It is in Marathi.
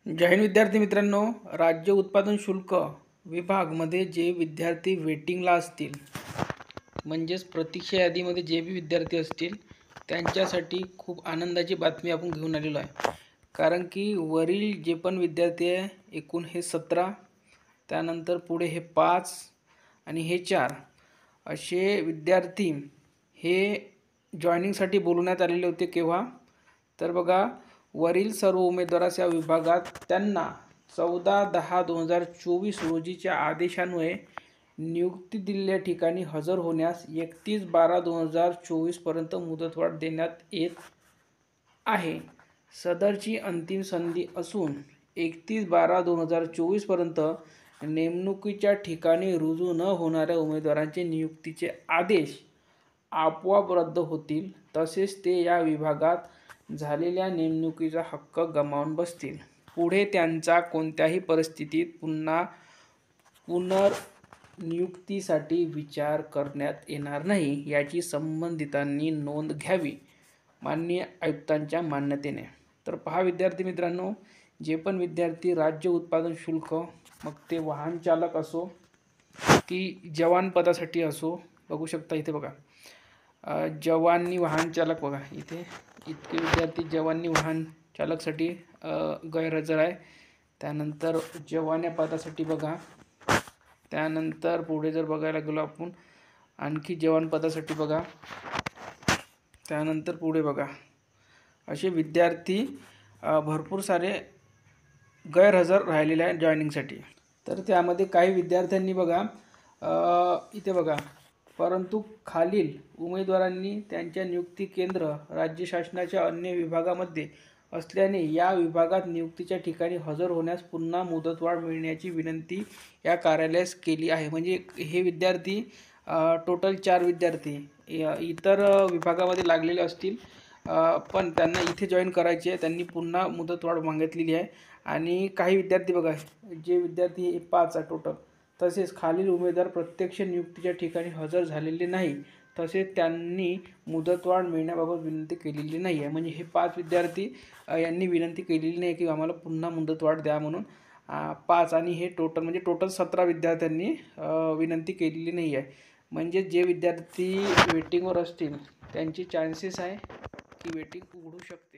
जय हिंद विद्यार्थी मित्रांनो, राज्य उत्पादन शुल्क विभागमध्ये जे विद्यार्थी वेटिंगला असतील म्हणजेच प्रतीक्षा यादीमध्ये जे बी विद्यार्थी असतील त्यांच्यासाठी खूप आनंदाची बातमी आपण घेऊन आलेलो आहे। कारण की वरील जे पण विद्यार्थी आहे एकूण हे 17, त्यानंतर पुढे हे 5 आणि हे 4 असे विद्यार्थी हे जॉइनिंगसाठी बोलवण्यात आलेले होते। केव्हा तर बघा, वरील सर्व उमेदवारास या विभागात त्यांना 14/10/2024 रोजीच्या आदेशान्वये नियुक्ती दिलेल्या ठिकाणी हजर होण्यास 31/12/2024 पर्यंत मुदतवाढ देण्यात येत आहे। सदरची अंतिम संधी असून 31/12/2024 पर्यंत नेमणुकीच्या ठिकाणी रुजू न होणाऱ्या उमेदवारांचे नियुक्तीचे आदेश आपोआप रद्द होतील, तसेच ते या विभागात झालेल्या नेमणुकीचा हक्क गमावून बसतील। पुढे त्यांचा कोणत्याही परिस्थितीत पुन्हा पुनर्नियुक्तीसाठी विचार करण्यात येणार नाही, याची संबंधितांनी नोंद घ्यावी, माननीय आयुक्तांच्या मान्यतेने। तर पहा विद्यार्थी मित्रांनो, जे पण विद्यार्थी राज्य उत्पादन शुल्क, मग ते वाहन चालक असो की जवान पदासाठी असो, बघू शकता इथे बघा, जवानी वाहन चालक बघा, इथे इतके विद्यार्थी जवानी वाहन चालकसाठी गैरहजर आहे। त्यानंतर जवान्या पदासाठी बघा, त्यानंतर पुढे जर बघायला गेलो आपण आणखी जवान पदासाठी बघा, त्यानंतर पुढे बघा, असे विद्यार्थी भरपूर सारे गैरहजर राहिलेले आहेत जॉइनिंगसाठी। तर त्यामध्ये काही विद्यार्थ्यांनी बघा, इथे बघा, परंतु खालील उमेदवारांनी त्यांच्या नियुक्ती केंद्र राज्य शासनाच्या अन्य विभागामध्ये असल्याने या विभागात नियुक्तीच्या ठिकाणी हजर होण्यास पुन्हा मुदतवाढ मिळण्याची विनंती या कार्यालयास केली आहे। म्हणजे हे विद्यार्थी टोटल 4 विद्यार्थी इतर विभागामध्ये लागलेले असतील, पण त्यांना इथे जॉईन करायचे आहे, त्यांनी पुन्हा मुदतवाढ मागितलेली आहे। आणि काही विद्यार्थी बघा, जे विद्यार्थी 5 आहे टोटल, तसेच खालील उमेदवार प्रत्यक्ष नियुक्तीच्या ठिकाणी हजर झालेले नाही, तसेच त्यांनी मुदतवाढ मिळण्याबाबत विनंती केलेली नाही आहे। म्हणजे हे 5 विद्यार्थी यांनी विनंती केलेली नाही की आम्हाला पुन्हा मुदतवाढ द्या म्हणून। 5 आणि हे टोटल म्हणजे टोटल 17 विद्यार्थ्यांनी विनंती केलेली नाही आहे। म्हणजे जे विद्यार्थी वेटिंगवर असतील त्यांचे चान्सेस आहे की वेटिंग उघडू शकते।